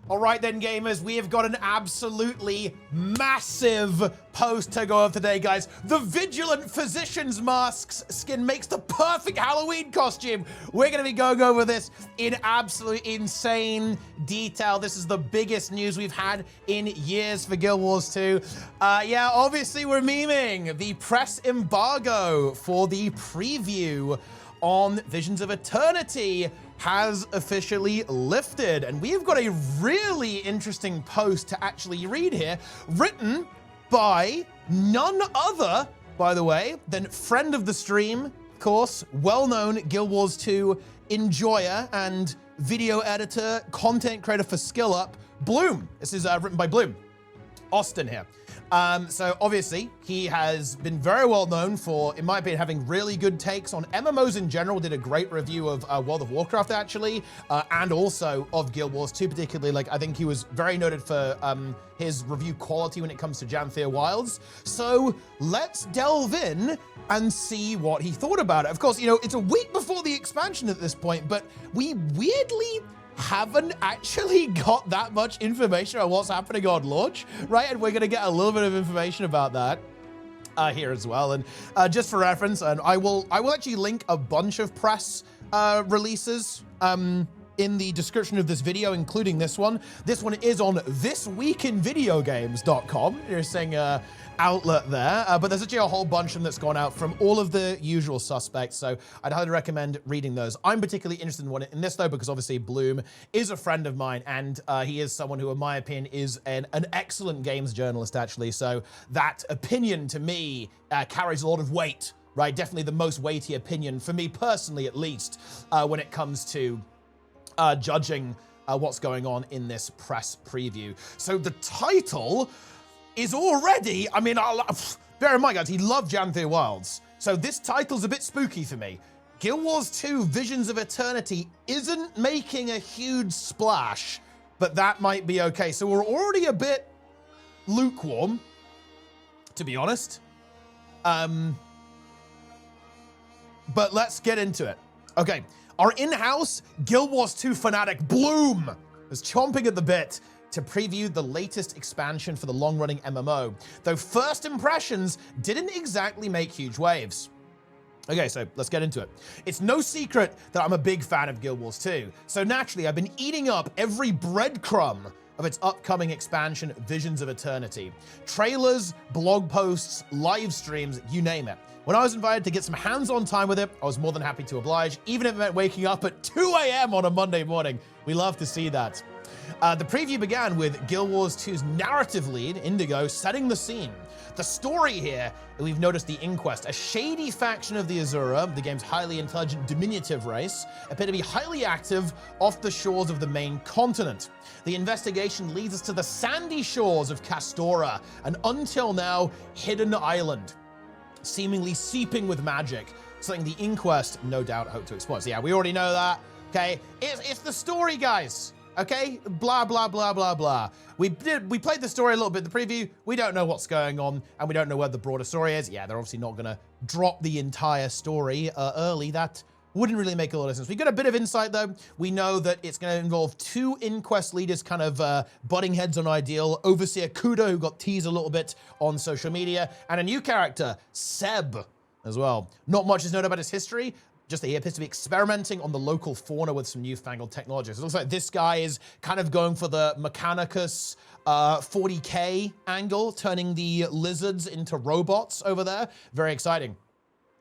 All right then, gamers, we have got an absolutely massive post to go over today, guys. The Vigilant Physician's Masks skin makes the perfect Halloween costume. We're going to be going over this in absolutely insane detail. This is the biggest news we've had in years for Guild Wars 2. Yeah, obviously we're memeing the press embargo for the preview on Visions of Eternity has officially lifted. And we've got a really interesting post to actually read here, written by none other, by the way, than friend of the stream, of course, well-known Guild Wars 2 enjoyer and video editor, content creator for Skill Up, Bloom. This is written by Bloom. Austin here. So obviously he has been very well known for, in my opinion, having really good takes on MMOs in general. Did a great review of World of Warcraft actually, and also of Guild Wars 2 particularly. Like, I think he was very noted for his review quality when it comes to Janthea Wilds. So let's delve in and see what he thought about it. Of course, you know, it's a week before the expansion at this point, but we weirdly haven't actually got that much information on what's happening on launch, right? And we're gonna get a little bit of information about that here as well. And just for reference, and I will actually link a bunch of press releases in the description of this video, including this one. This one is on thisweekinvideogames.com. You're saying outlet there, but there's actually a whole bunch of them that's gone out from all of the usual suspects, so I'd highly recommend reading those. I'm particularly interested in this though, because obviously Bloom is a friend of mine, and he is someone who, in my opinion, is an excellent games journalist actually, so that opinion to me carries a lot of weight, right? Definitely the most weighty opinion, for me personally at least, when it comes to judging what's going on in this press preview. So the title is already, I mean, bear in mind, guys, he loved Janthea Wilds. So this title's a bit spooky for me. Guild Wars 2 Visions of Eternity isn't making a huge splash, but that might be okay. So we're already a bit lukewarm, to be honest. But let's get into it. Okay, our in-house Guild Wars 2 fanatic Bloom is chomping at the bit to preview the latest expansion for the long-running MMO, though first impressions didn't exactly make huge waves. Okay, so let's get into it. It's no secret that I'm a big fan of Guild Wars 2, so naturally I've been eating up every breadcrumb of its upcoming expansion, Visions of Eternity. Trailers, blog posts, live streams, you name it. When I was invited to get some hands-on time with it, I was more than happy to oblige, even if it meant waking up at 2 a.m. on a Monday morning. We love to see that. The preview began with Guild Wars 2's narrative lead, Indigo, setting the scene. The story here, we've noticed the Inquest, a shady faction of the Azura, the game's highly intelligent diminutive race, appear to be highly active off the shores of the main continent. The investigation leads us to the sandy shores of Castora, an until now hidden island, seemingly seeping with magic, something the Inquest no doubt hope to exploit. So yeah, we already know that, okay? It's the story, guys. Okay, blah, blah, blah, blah, blah. We played the story a little bit, the preview. We don't know what's going on, and we don't know where the broader story is. Yeah, they're obviously not gonna drop the entire story early. That wouldn't really make a lot of sense. We got a bit of insight though. We know that it's gonna involve 2 Inquest leaders kind of butting heads on Ideal, Overseer Kuda, who got teased a little bit on social media, and a new character, Seb, as well. Not much is known about his history, just that he appears to be experimenting on the local fauna with some newfangled technologies. It looks like this guy is kind of going for the Mechanicus 40K angle, turning the lizards into robots over there. Very exciting.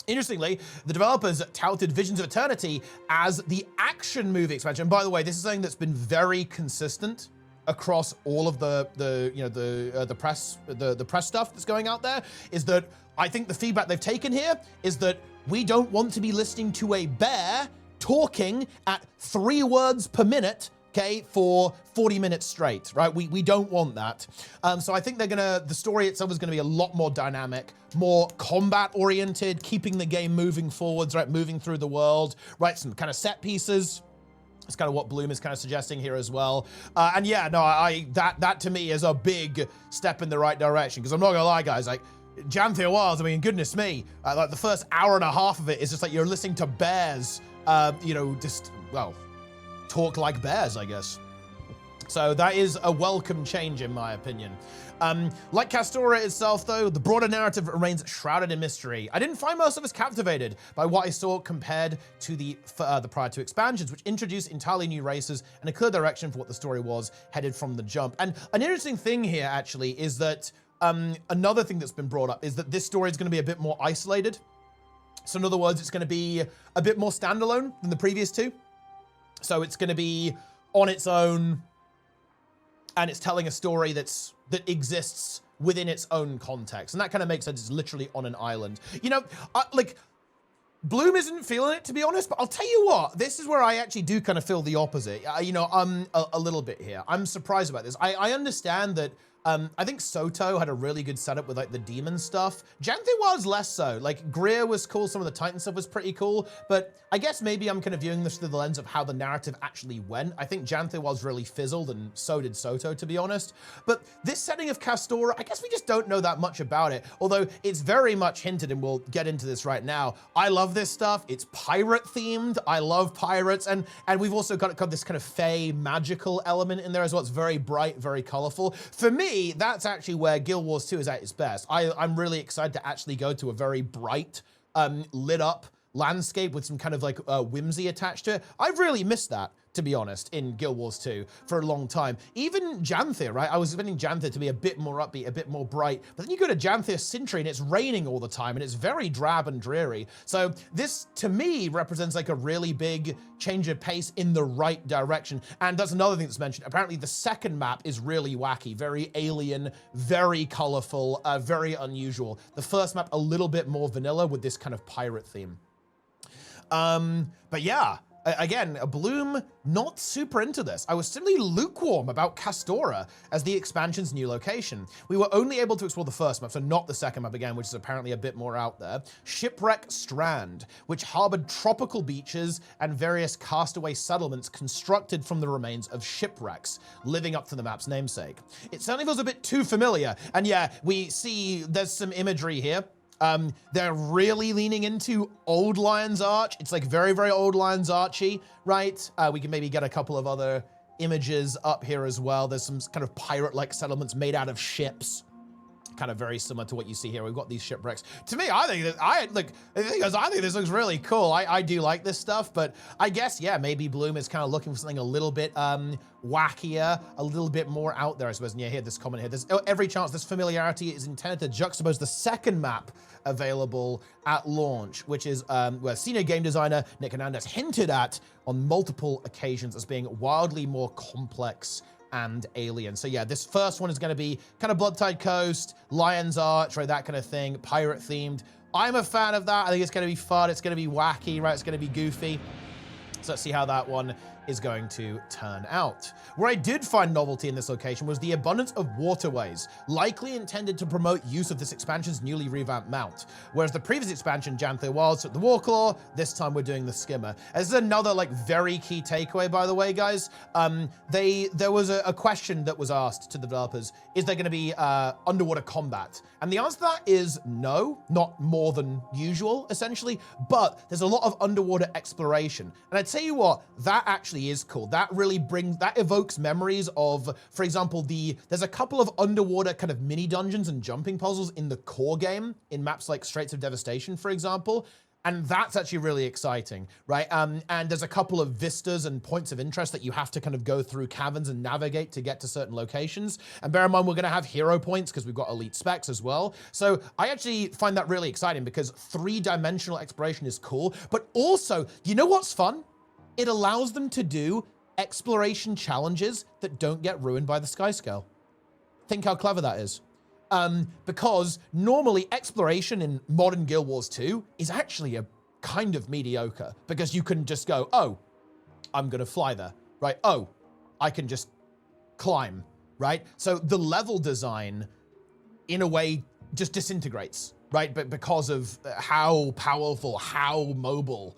Interestingly, the developers touted Visions of Eternity as the action movie expansion. And by the way, this is something that's been very consistent across all of the press stuff that's going out there, is that I think the feedback they've taken here is that we don't want to be listening to a bear talking at 3 words per minute, okay, for 40 minutes straight, right? We don't want that. So I think the story itself is gonna be a lot more dynamic, more combat oriented, keeping the game moving forwards, right? Moving through the world, right? Some kind of set pieces. It's kind of what Bloom is kind of suggesting here as well. And yeah, no, that to me is a big step in the right direction, because I'm not gonna lie, guys, like, Janthea Wilds, I mean, goodness me, like the first hour and a half of it is just like you're listening to bears, you know, just, well, talk like bears, I guess. So that is a welcome change, in my opinion. Like Castora itself, though, the broader narrative remains shrouded in mystery. I didn't find most of us captivated by what I saw compared to the prior two expansions, which introduced entirely new races and a clear direction for what the story was headed from the jump. And an interesting thing here, actually, is that another thing that's been brought up is that this story is going to be a bit more isolated. So in other words, it's going to be a bit more standalone than the previous two. So it's going to be on its own, and it's telling a story that exists within its own context. And that kind of makes sense. It's literally on an island. You know, like, Bloom isn't feeling it, to be honest, but I'll tell you what, this is where I actually do kind of feel the opposite. You know, a little bit here. I'm surprised about this. I understand that I think Soto had a really good setup with like the demon stuff. Janthe was less so. Like Greer was cool, some of the Titan stuff was pretty cool, but I guess maybe I'm kind of viewing this through the lens of how the narrative actually went. I think Janthe was really fizzled, and so did Soto, to be honest. But this setting of Castora, I guess we just don't know that much about it, although it's very much hinted, and we'll get into this right now. I love this stuff. It's pirate themed. I love pirates, and we've also got this kind of fey magical element in there as well. It's very bright, very colorful. For me, that's actually where Guild Wars 2 is at its best. I'm really excited to actually go to a very bright, lit up landscape with some kind of like whimsy attached to it. I've really missed that, to be honest, in Guild Wars 2 for a long time. Even Janthe, right? I was expecting Janthe to be a bit more upbeat, a bit more bright, but then you go to Janthe Sintry and it's raining all the time and it's very drab and dreary. So this, to me, represents like a really big change of pace in the right direction. And that's another thing that's mentioned. Apparently the second map is really wacky, very alien, very colorful, very unusual. The first map, a little bit more vanilla with this kind of pirate theme. But yeah, again, Bloom not super into this. I was simply lukewarm about Castora as the expansion's new location. We were only able to explore the first map, so not the second map again, which is apparently a bit more out there. Shipwreck Strand, which harbored tropical beaches and various castaway settlements constructed from the remains of shipwrecks, living up to the map's namesake. It certainly feels a bit too familiar, and yeah, we see there's some imagery here. They're really leaning into old Lion's Arch. It's like very, very old Lion's Archy, right? We can maybe get a couple of other images up here as well. There's some kind of pirate-like settlements made out of ships, kind of very similar to what you see here. We've got these shipwrecks. To me, I think this looks really cool. I do like this stuff, but I guess, yeah, maybe Bloom is kind of looking for something a little bit wackier, a little bit more out there, I suppose. And yeah, here, this comment here. There's every chance this familiarity is intended to juxtapose the second map available at launch, which is where senior game designer Nick Hernandez hinted at on multiple occasions as being wildly more complex and alien. So yeah, this first one is going to be kind of Blood Tide Coast, Lion's Arch, right, that kind of thing, pirate themed. I'm a fan of that. I think it's going to be fun. It's going to be wacky, right? It's going to be goofy. So let's see how that one is going to turn out. Where I did find novelty in this location was the abundance of waterways, likely intended to promote use of this expansion's newly revamped mount. Whereas the previous expansion, Janthe Wilds, took the Warclaw, this time we're doing the Skimmer. This is another like very key takeaway, by the way, guys. There was a question that was asked to the developers, is there gonna be underwater combat? And the answer to that is no, not more than usual, essentially, but there's a lot of underwater exploration. And I tell you what, that actually is cool. That really evokes memories of, for example, there's a couple of underwater kind of mini dungeons and jumping puzzles in the core game, in maps like Straits of Devastation, for example. And that's actually really exciting, right? And there's a couple of vistas and points of interest that you have to kind of go through caverns and navigate to get to certain locations. And bear in mind, we're gonna have hero points because we've got elite specs as well. So I actually find that really exciting because three-dimensional exploration is cool, but also, you know what's fun? It allows them to do exploration challenges that don't get ruined by the sky scale. Think how clever that is. Because normally exploration in modern Guild Wars 2 is actually a kind of mediocre because you can just go, oh, I'm gonna fly there, right? Oh, I can just climb, right? So the level design in a way just disintegrates, right? But because of how powerful, how mobile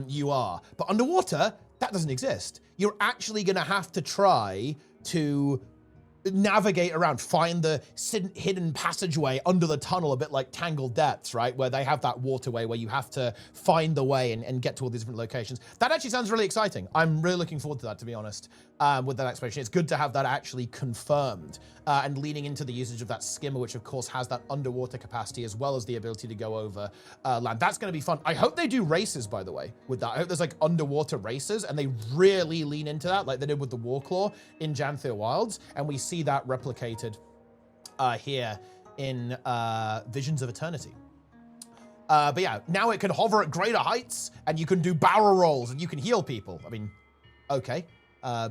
you are. But underwater, that doesn't exist. You're actually gonna have to try to navigate around, find the hidden passageway under the tunnel, a bit like Tangled Depths, right? Where they have that waterway where you have to find the way and get to all these different locations. That actually sounds really exciting. I'm really looking forward to that, to be honest, with that exploration. It's good to have that actually confirmed and leaning into the usage of that skimmer, which of course has that underwater capacity as well as the ability to go over land. That's going to be fun. I hope they do races, by the way, with that. I hope there's like underwater races and they really lean into that like they did with the Warclaw in Janthir Wilds. And we see that replicated here in Visions of Eternity. But yeah, now it can hover at greater heights and you can do barrel rolls and you can heal people. I mean, okay,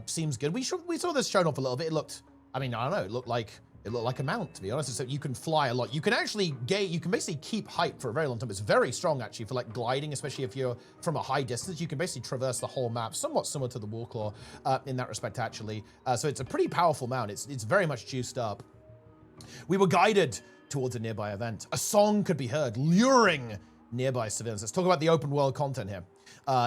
seems good. We saw this shown off a little bit. It looked, I mean, I don't know, it looked like a mount, to be honest. So you can fly a lot. You can actually you can basically keep height for a very long time. It's very strong actually for like gliding, especially if you're from a high distance. You can basically traverse the whole map, somewhat similar to the Warclaw in that respect actually. So it's a pretty powerful mount. It's very much juiced up. We were guided towards a nearby event. A song could be heard, luring nearby civilians. Let's talk about the open world content here.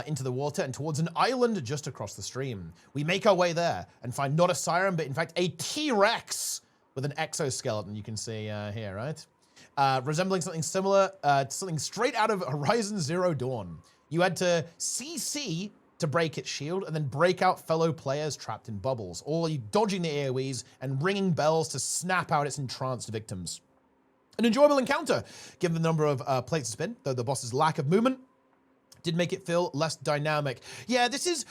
Into the water and towards an island just across the stream. We make our way there and find not a siren, but in fact a T-Rex with an exoskeleton, you can see here, right? Resembling something similar to something straight out of Horizon Zero Dawn. You had to CC to break its shield and then break out fellow players trapped in bubbles, all you dodging the AoEs and ringing bells to snap out its entranced victims. An enjoyable encounter, given the number of plates to spin, though the boss's lack of movement did make it feel less dynamic. Yeah, this is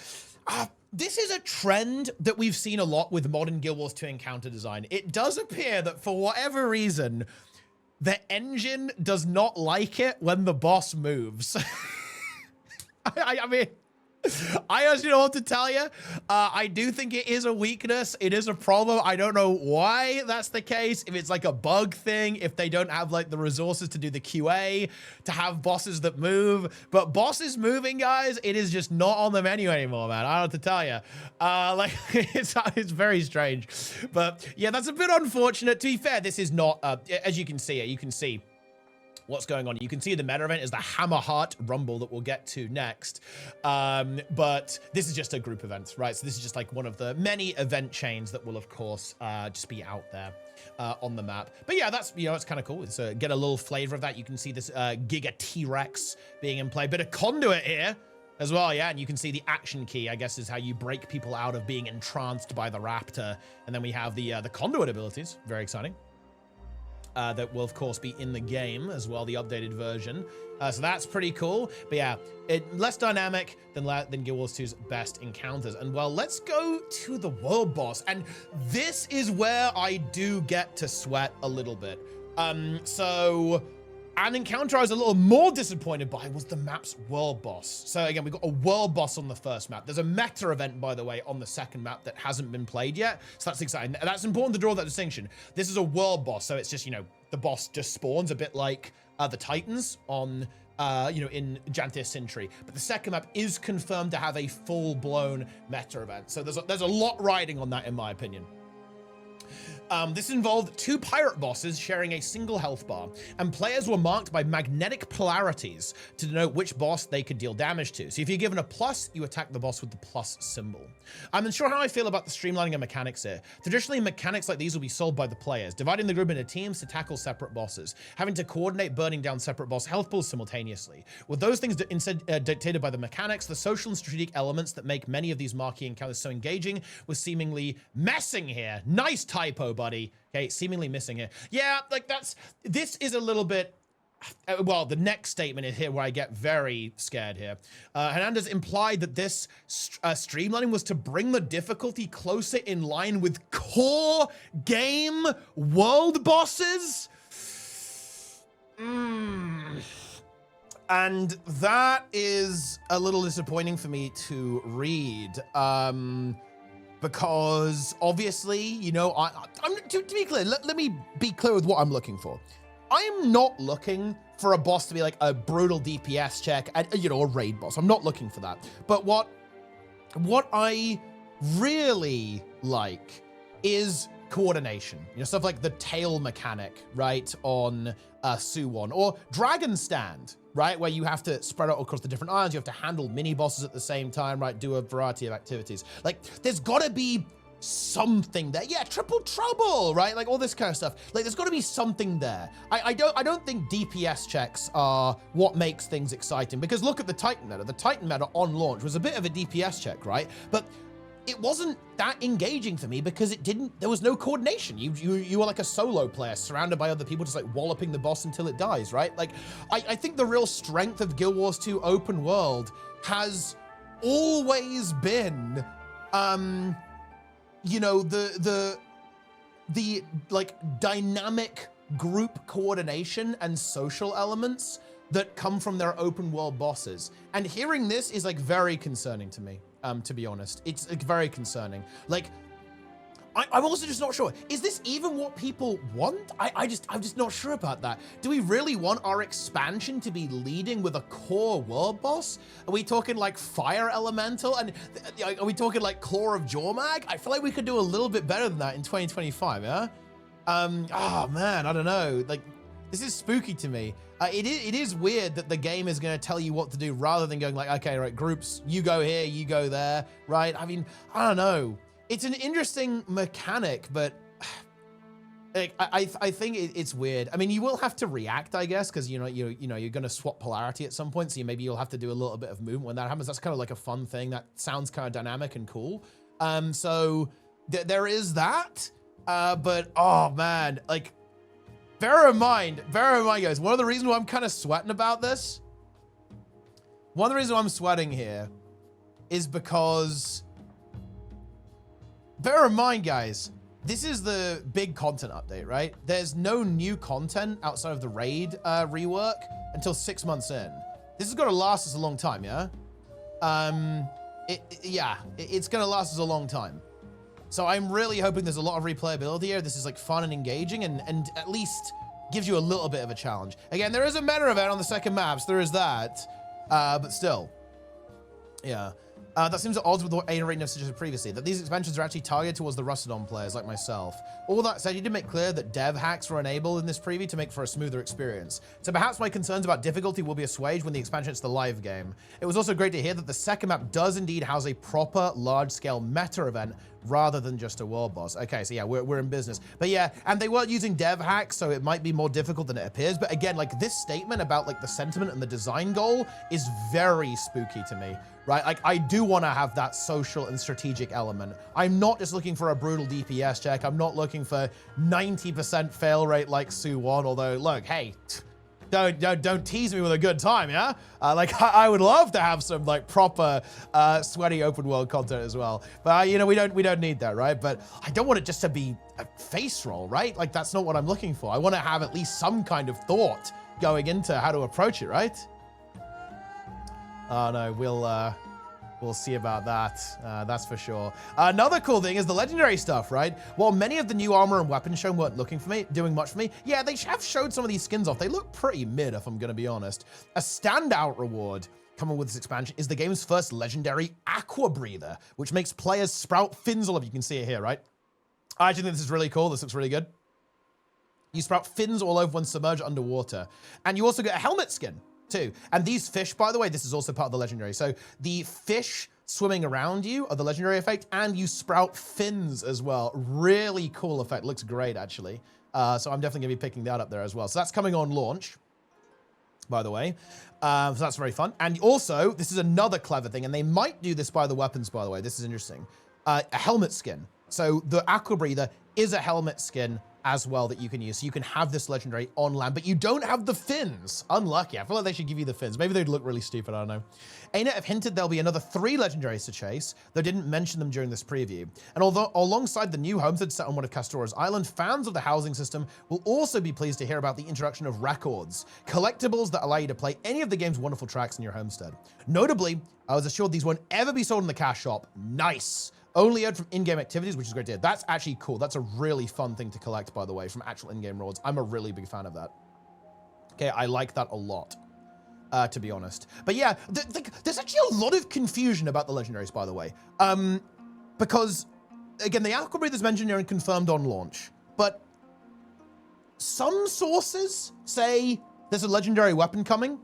a trend that we've seen a lot with modern Guild Wars 2 encounter design. It does appear that for whatever reason, the engine does not like it when the boss moves. I mean, I honestly don't know what to tell you. I do think it is a weakness. It is a problem. I don't know why that's the case. If it's like a bug thing, if they don't have like the resources to do the QA, to have bosses that move. But bosses moving, guys, it is just not on the menu anymore, man. I don't know what to tell you. Like it's very strange. But yeah, that's a bit unfortunate. To be fair, this is not, as you can see, you can see what's going on. You can see the meta event is the Hammer Heart Rumble that we'll get to next. But this is just a group event, right? So this is just like one of the many event chains that will, of course, just be out there on the map. But yeah, that's, you know, it's kind of cool. It's get a little flavor of that. You can see this Giga T-Rex being in play. Bit of conduit here as well, yeah. And you can see the action key, I guess, is how you break people out of being entranced by the raptor. And then we have the conduit abilities. Very exciting. That will, of course, be in the game as well, the updated version. So that's pretty cool. But yeah, less dynamic than Guild Wars 2's best encounters. And well, let's go to the world boss. And this is where I do get to sweat a little bit. So an encounter I was a little more disappointed by was the map's world boss. So again, we've got a world boss on the first map. There's a meta event, by the way, on the second map that hasn't been played yet. So that's exciting. That's important to draw that distinction. This is a world boss. So it's just, you know, the boss just spawns a bit like the Titans on, you know, in Janthir Sintry. But the second map is confirmed to have a full-blown meta event. So there's a lot riding on that, in my opinion. This involved two pirate bosses sharing a single health bar, and players were marked by magnetic polarities to denote which boss they could deal damage to. So if you're given a plus, you attack the boss with the plus symbol. I'm unsure how I feel about the streamlining of mechanics here. Traditionally, mechanics like these will be solved by the players, dividing the group into teams to tackle separate bosses, having to coordinate burning down separate boss health pools simultaneously. With those things instead dictated by the mechanics, the social and strategic elements that make many of these marquee encounters so engaging was seemingly missing here. Nice typo, buddy. Okay, seemingly missing here. Yeah, like this is a little bit, well, the next statement is here where I get very scared here. Hernandez implied that this streamlining was to bring the difficulty closer in line with core game world bosses. And that is a little disappointing for me to read. Because obviously, you know, to be clear, let me be clear with what I'm looking for. I'm not looking for a boss to be like a brutal DPS check and, you know, a raid boss. I'm not looking for that. But what I really like is coordination. You know, stuff like the tail mechanic, right, on Suwon, or Dragon Stand, right, where you have to spread out across the different islands, you have to handle mini bosses at the same time, right, do a variety of activities. Like, there's gotta be something there. Yeah, triple trouble, right? Like all this kind of stuff. Like there's got to be something there. I don't think DPS checks are what makes things exciting, because look at the Titan meta. The Titan meta on launch was a bit of a DPS check, right? But it wasn't that engaging for me because there was no coordination. You were like a solo player surrounded by other people just like walloping the boss until it dies, right? Like I think the real strength of Guild Wars 2 open world has always been, you know, the like dynamic group coordination and social elements that come from their open world bosses. And hearing this is like very concerning to me, to be honest. It's like very concerning. Like, I'm also just not sure. Is this even what people want? I'm just not sure about that. Do we really want our expansion to be leading with a core world boss? Are we talking like Fire Elemental? And are we talking like Claw of Jormag? I feel like we could do a little bit better than that in 2025, yeah? Oh man, I don't know. Like, this is spooky to me. It is weird that the game is going to tell you what to do rather than going like, okay, right, groups, you go here, you go there, right? I mean, I don't know. It's an interesting mechanic, but like, I think it's weird. I mean, you will have to react, I guess, because you're going to swap polarity at some point, so maybe you'll have to do a little bit of movement when that happens. That's kind of like a fun thing. That sounds kind of dynamic and cool. So there is that. But oh man, like, bear in mind, guys, one of the reasons why I'm kind of sweating about this, one of the reasons why I'm sweating here is because, bear in mind, guys, this is the big content update, right? There's no new content outside of the raid rework until 6 months in. This is gonna last us a long time, yeah? It's gonna last us a long time. So I'm really hoping there's a lot of replayability here. This is like fun and engaging and at least gives you a little bit of a challenge. Again, there is a meta event on the second maps. There is that, but still, yeah. That seems at odds with what ArenaNet suggested previously, that these expansions are actually targeted towards the Rusted-on players like myself. All that said, you did make clear that dev hacks were enabled in this preview to make for a smoother experience. So perhaps my concerns about difficulty will be assuaged when the expansion hits the live game. It was also great to hear that the second map does indeed house a proper large-scale meta event rather than just a world boss. Okay, so yeah, we're in business. But yeah, and they weren't using dev hacks, so it might be more difficult than it appears. But again, like this statement about like the sentiment and the design goal is very spooky to me, right? Like I do want to have that social and strategic element. I'm not just looking for a brutal DPS check. I'm not looking for 90% fail rate like Su1, although look, hey, don't tease me with a good time, yeah? Like I would love to have some like proper sweaty open world content as well. But you know, we don't need that, right? But I don't want it just to be a face roll, right? Like that's not what I'm looking for. I want to have at least some kind of thought going into how to approach it, right? Oh no, we'll see about that. That's for sure. Another cool thing is the legendary stuff, right? While many of the new armor and weapons shown weren't doing much for me, yeah, they have showed some of these skins off. They look pretty mid, if I'm gonna be honest. A standout reward coming with this expansion is the game's first legendary Aqua Breather, which makes players sprout fins all over. You can see it here, right? I actually think this is really cool. This looks really good. You sprout fins all over when submerged underwater. And you also get a helmet skin too. And these fish, by the way, this is also part of the legendary. So the fish swimming around you are the legendary effect, and you sprout fins as well. Really cool effect. Looks great, actually. So I'm definitely gonna be picking that up there as well. So that's coming on launch, by the way. So that's very fun. And also, this is another clever thing, and they might do this by the weapons, by the way. This is interesting. A helmet skin. So the Aqua Breather is a helmet skin as well that you can use. So you can have this legendary on land, but you don't have the fins. Unlucky. I feel like they should give you the fins. Maybe they'd look really stupid, I don't know. ArenaNet have hinted there'll be another 3 legendaries to chase, though didn't mention them during this preview. And although alongside the new homestead set on one of Castora's Island, fans of the housing system will also be pleased to hear about the introduction of records, collectibles that allow you to play any of the game's wonderful tracks in your homestead. Notably, I was assured these won't ever be sold in the cash shop. Nice. Only earned from in-game activities, which is great to hear. That's actually cool. That's a really fun thing to collect, by the way, from actual in-game rewards. I'm a really big fan of that. Okay, I like that a lot, to be honest. But yeah, there's actually a lot of confusion about the legendaries, by the way. Because, again, the Aqua Breather is mentioned here and confirmed on launch. But some sources say there's a legendary weapon coming.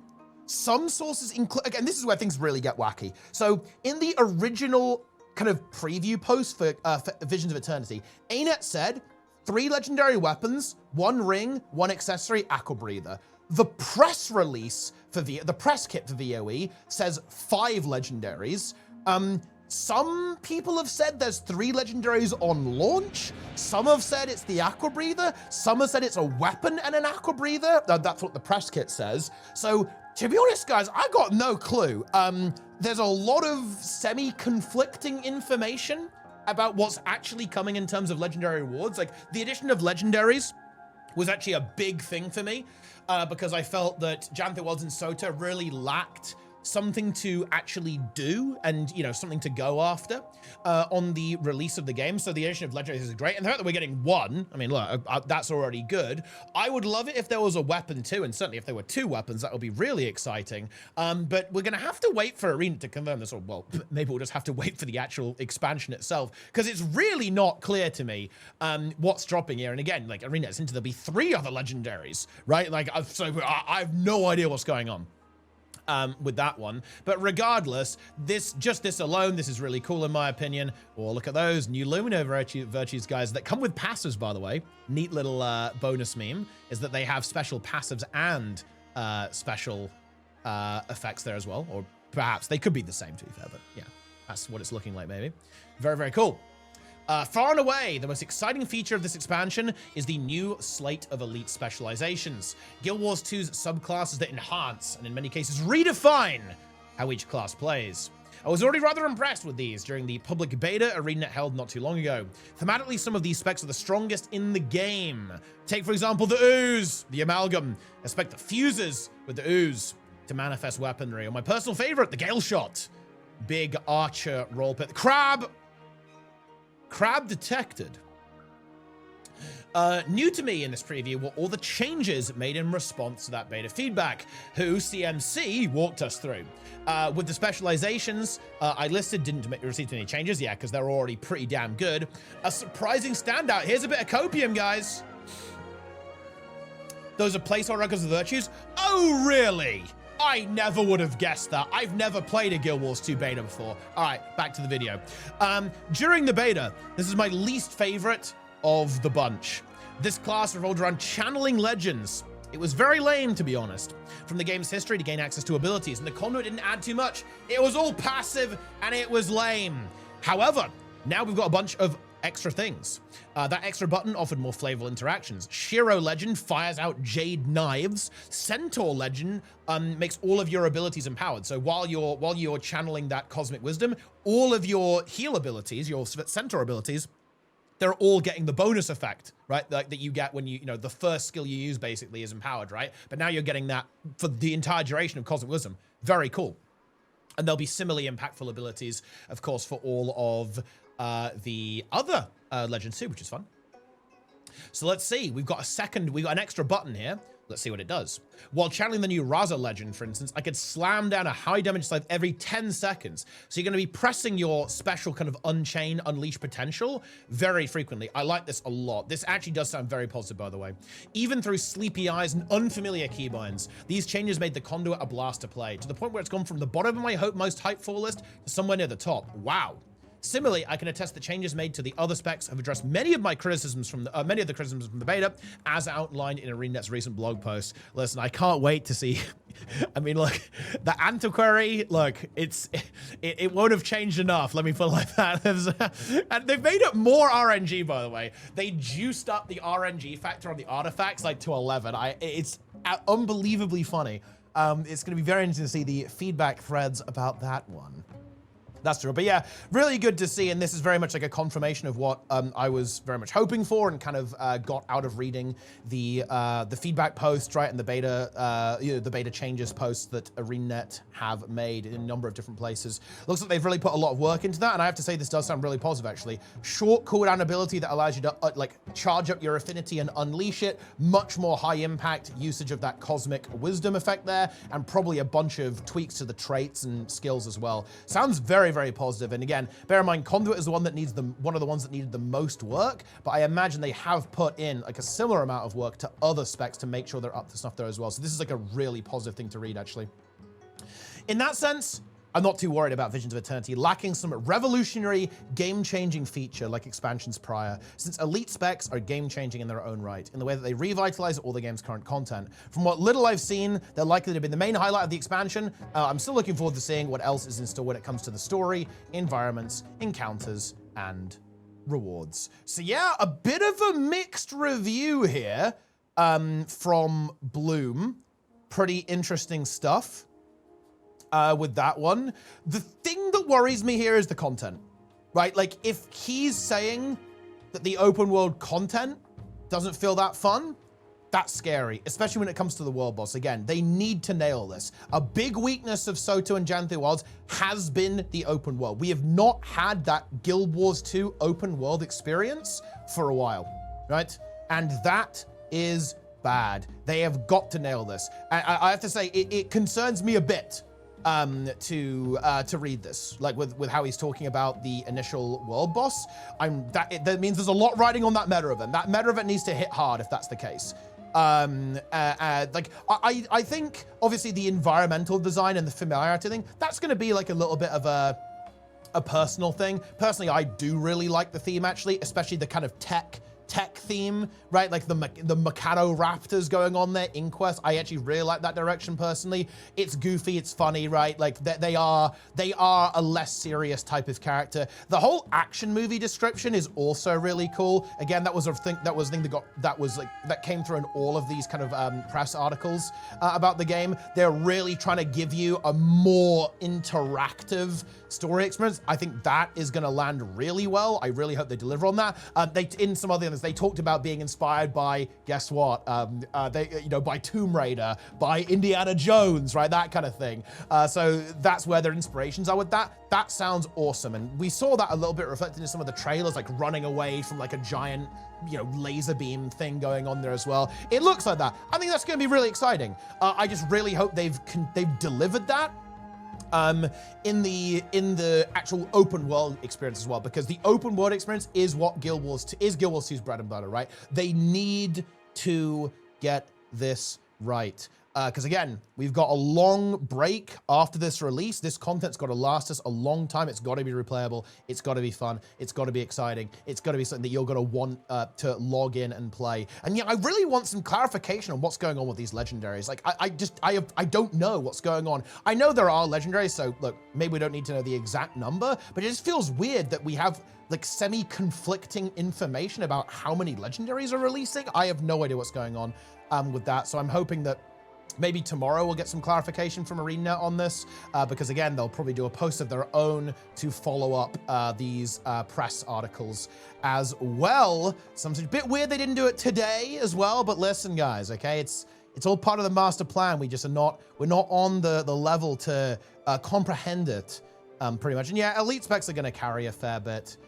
Some sources include, again, this is where things really get wacky. So in the original kind of preview post for Visions of Eternity. ArenaNet said 3 legendary weapons, 1 ring, 1 accessory, Aqua Breather. The press release for the press kit for VOE says 5 legendaries. Some people have said there's 3 legendaries on launch. Some have said it's the Aqua Breather. Some have said it's a weapon and an Aqua Breather. That's what the press kit says. So to be honest, guys, I got no clue. There's a lot of semi-conflicting information about what's actually coming in terms of legendary rewards. Like the addition of legendaries was actually a big thing for me because I felt that Janthe Worlds and Sota really lacked something to actually do and, you know, something to go after on the release of the game. So the addition of legendaries is great. And the fact that we're getting 1, I mean, look, that's already good. I would love it if there was a weapon too, and certainly if there were 2 weapons, that would be really exciting. But we're gonna have to wait for Arena to confirm this, or well, maybe we'll just have to wait for the actual expansion itself, because it's really not clear to me what's dropping here. And again, like Arena, it's into there'll be 3 other legendaries, right? Like, so I have no idea what's going on with that one. But regardless, just this alone, this is really cool in my opinion. Oh, look at those new Lumino virtues, guys, that come with passives, by the way. Neat little bonus meme is that they have special passives and special effects there as well. Or perhaps they could be the same, to be fair, but yeah, that's what it's looking like maybe. Very, very cool. Far and away, the most exciting feature of this expansion is the new slate of elite specializations. Guild Wars 2's subclasses that enhance, and in many cases redefine, how each class plays. I was already rather impressed with these during the public beta ArenaNet held not too long ago. Thematically, some of these specs are the strongest in the game. Take, for example, the Ooze, the Amalgam, a spec that fuses with the Ooze to manifest weaponry. Or my personal favorite, the Gale Shot, big archer roll pit. Crab detected. New to me in this preview were all the changes made in response to that beta feedback, who CMC walked us through. With the specializations I listed, didn't receive any changes, yeah, because they're already pretty damn good. A surprising standout, here's a bit of copium, guys. Those are placeholder records of virtues. Oh, really? I never would have guessed that. I've never played a Guild Wars 2 beta before. All right, back to the video. During the beta, this is my least favorite of the bunch. This class revolved around channeling legends. It was very lame, to be honest. From the game's history to gain access to abilities, and the conduit didn't add too much. It was all passive, and it was lame. However, now we've got a bunch of extra things. That extra button offered more flavorful interactions. Shiro Legend fires out jade knives. Centaur Legend makes all of your abilities empowered. So while you're channeling that cosmic wisdom, all of your heal abilities, your Centaur abilities, they're all getting the bonus effect, right? Like that you get when you know, the first skill you use basically is empowered, right? But now you're getting that for the entire duration of cosmic wisdom. Very cool. And there'll be similarly impactful abilities, of course, for all of the other legends too, which is fun. So let's see, we've got an extra button here. Let's see what it does. While channeling the new Raza legend, for instance, I could slam down a high damage scythe every 10 seconds. So you're going to be pressing your special kind of unchain, unleash potential very frequently. I like this a lot. This actually does sound very positive, by the way. Even through sleepy eyes and unfamiliar keybinds, these changes made the conduit a blast to play, to the point where it's gone from the bottom of my most hyped for list to somewhere near the top. Wow. Similarly, I can attest the changes made to the other specs have addressed many of the criticisms from the beta, as outlined in ArenaNet's recent blog post. Listen, I can't wait to see. I mean, look, the antiquary, look, it won't have changed enough. Let me put it like that. And they've made it more RNG, by the way. They juiced up the RNG factor on the artifacts like to 11. It's unbelievably funny. It's going to be very interesting to see the feedback threads about that one. That's true. But yeah, really good to see. And this is very much like a confirmation of what I was very much hoping for and kind of got out of reading the feedback posts, right? And the beta changes posts that ArenaNet have made in a number of different places. Looks like they've really put a lot of work into that. And I have to say, this does sound really positive, actually. Short cooldown ability that allows you to like charge up your affinity and unleash it. Much more high impact usage of that cosmic wisdom effect there. And probably a bunch of tweaks to the traits and skills as well. Sounds very, very positive. And again, bear in mind, Conduit is the one that needs one of the ones that needed the most work, but I imagine they have put in like a similar amount of work to other specs to make sure they're up to snuff there as well. So this is like a really positive thing to read, actually. In that sense, I'm not too worried about Visions of Eternity lacking some revolutionary, game-changing feature like expansions prior, since elite specs are game-changing in their own right, in the way that they revitalize all the game's current content. From what little I've seen, they're likely to be the main highlight of the expansion. I'm still looking forward to seeing what else is in store when it comes to the story, environments, encounters, and rewards. So yeah, a bit of a mixed review here from Bloom. Pretty interesting stuff with that one. The thing that worries me here is the content, right? Like, if he's saying that the open world content doesn't feel that fun, that's scary, especially when it comes to the world boss. Again, they need to nail this. A big weakness of Soto and Janthe Wilds has been the open world. We have not had that Guild Wars 2 open world experience for a while, right? And that is bad. They have got to nail this. I have to say, it concerns me a bit to read this, like with how he's talking about the initial world boss. That means there's a lot riding on that meta event. That meta event needs to hit hard if that's the case. Like I think obviously the environmental design and the familiarity thing, that's going to be like a little bit of a personal thing. Personally, I do really like the theme, actually, especially the kind of tech theme, right? Like the Mechano Raptors going on there, Inquest. I actually really like that direction personally. It's goofy, it's funny, right? Like they are a less serious type of character. The whole action movie description is also really cool. Again, that was a thing that came through in all of these kind of press articles about the game. They're really trying to give you a more interactive story experience. I think that is going to land really well. I really hope they deliver on that. In some other things, they talked about being inspired by, guess what? By Tomb Raider, by Indiana Jones, right? That kind of thing. So that's where their inspirations are with that. That sounds awesome. And we saw that a little bit reflected in some of the trailers, like running away from like a giant, laser beam thing going on there as well. It looks like that. I think that's going to be really exciting. I just really hope they've delivered that in the actual open world experience as well, because the open world experience is what Guild Wars 2's bread and butter, right? They need to get this right. Because again, we've got a long break after this release. This content's got to last us a long time. It's got to be replayable. It's got to be fun. It's got to be exciting. It's got to be something that you're going to want to log in and play. And yeah, I really want some clarification on what's going on with these legendaries. Like, I don't know what's going on. I know there are legendaries, so look, maybe we don't need to know the exact number, but it just feels weird that we have like semi-conflicting information about how many legendaries are releasing. I have no idea what's going on with that. So I'm hoping that maybe tomorrow we'll get some clarification from ArenaNet on this, because again, they'll probably do a post of their own to follow up these press articles as well. Something a bit weird they didn't do it today as well, but listen, guys, okay, it's all part of the master plan. We just we're not on the level to comprehend it pretty much. And yeah, elite specs are going to carry a fair bit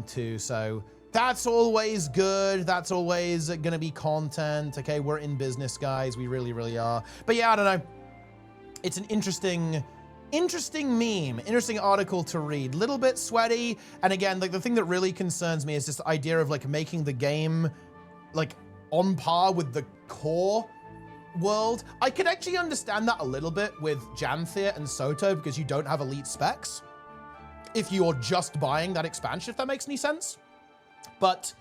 too, so that's always good. That's always going to be content. Okay, we're in business, guys. We really, really are. But yeah, I don't know. It's an interesting meme, interesting article to read. Little bit sweaty. And again, like the thing that really concerns me is this idea of like making the game like on par with the core world. I could actually understand that a little bit with Janthe and Soto because you don't have elite specs. If you're just buying that expansion, if that makes any sense. But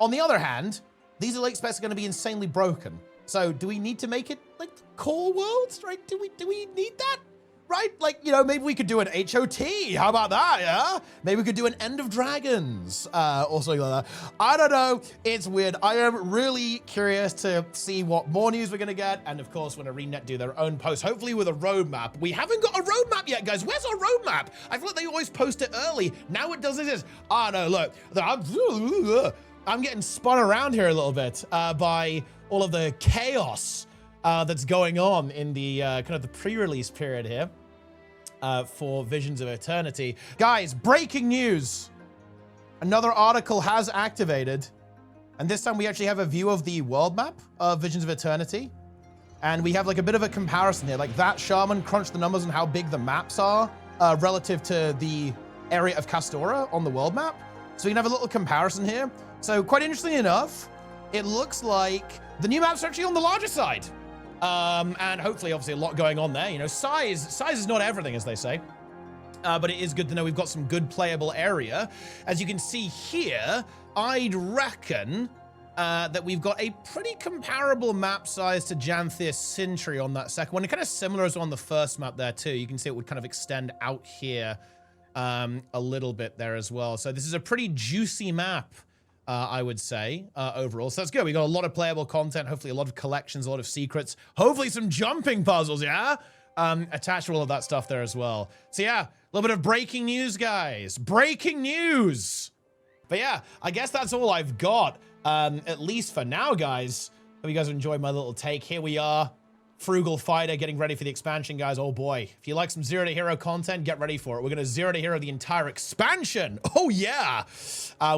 on the other hand, these elite specs are going to be insanely broken. So do we need to make it like the core worlds, right? Do we need that, right? Like, maybe we could do an HOT. How about that, yeah? Maybe we could do an End of Dragons or something like that. I don't know. It's weird. I am really curious to see what more news we're going to get. And of course, when ArenaNet do their own post, hopefully with a roadmap. We haven't got a roadmap yet, guys. Where's our roadmap? I feel like they always post it early. Now it doesn't exist. Oh, no, look. I'm getting spun around here a little bit by all of the chaos that's going on in the kind of the pre-release period here. For Visions of Eternity. Guys, breaking news. Another article has activated. And this time we actually have a view of the world map of Visions of Eternity. And we have like a bit of a comparison here. Like that shaman crunched the numbers on how big the maps are relative to the area of Castora on the world map. So we can have a little comparison here. So quite interestingly enough, it looks like the new maps are actually on the larger side And hopefully, obviously, a lot going on there. You know, size is not everything, as they say. But it is good to know we've got some good playable area. As you can see here, I'd reckon that we've got a pretty comparable map size to Jantheus Sintry on that second one. And kind of similar as on the first map there too. You can see it would kind of extend out here a little bit there as well. So this is a pretty juicy map, I would say, overall. So that's good. We got a lot of playable content, hopefully a lot of collections, a lot of secrets, hopefully some jumping puzzles, yeah? Attached to all of that stuff there as well. So yeah, a little bit of breaking news, guys. Breaking news! But yeah, I guess that's all I've got, at least for now, guys. Hope you guys enjoyed my little take. Here we are, Frugal Fighter, getting ready for the expansion, guys. Oh boy, if you like some Zero to Hero content, get ready for it. We're gonna Zero to Hero the entire expansion. Oh yeah,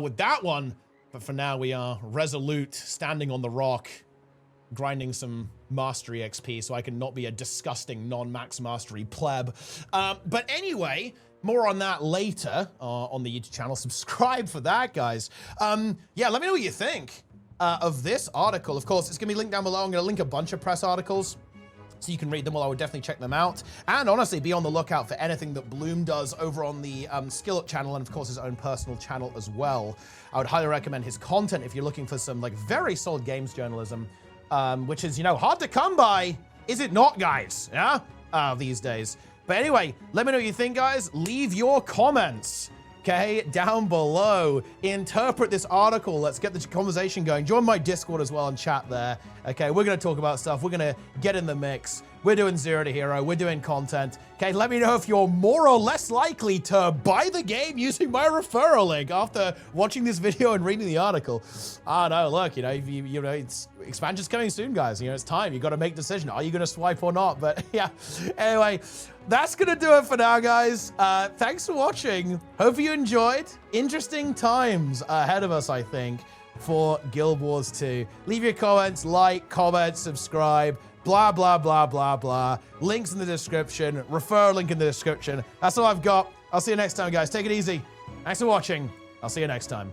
with that one. But for now, we are resolute, standing on the rock, grinding some mastery XP so I can not be a disgusting non-max mastery pleb. But anyway, more on that later on the YouTube channel. Subscribe for that, guys. Yeah, let me know what you think of this article. Of course, it's going to be linked down below. I'm going to link a bunch of press articles so you can read them. Well, I would definitely check them out. And honestly, be on the lookout for anything that Bloom does over on the Skill Up channel and, of course, his own personal channel as well. I would highly recommend his content if you're looking for some, like, very solid games journalism. Which is, you know, hard to come by, is it not, guys? Yeah? These days. But anyway, let me know what you think, guys. Leave your comments, okay, down below. Interpret this article. Let's get the conversation going. Join my Discord as well and chat there. Okay, we're going to talk about stuff. We're going to get in the mix. We're doing Zero to Hero. We're doing content. Okay, let me know if you're more or less likely to buy the game using my referral link after watching this video and reading the article. I don't know, look, you know, it's expansion's coming soon, guys. You know, it's time. You got to make a decision. Are you going to swipe or not? But yeah, anyway, that's going to do it for now, guys. Thanks for watching. Hope you enjoyed. Interesting times ahead of us, I think, for Guild Wars 2. Leave your comments, like, comment, subscribe. Blah, blah, blah, blah, blah. Links in the description. Refer link in the description. That's all I've got. I'll see you next time, guys. Take it easy. Thanks for watching. I'll see you next time.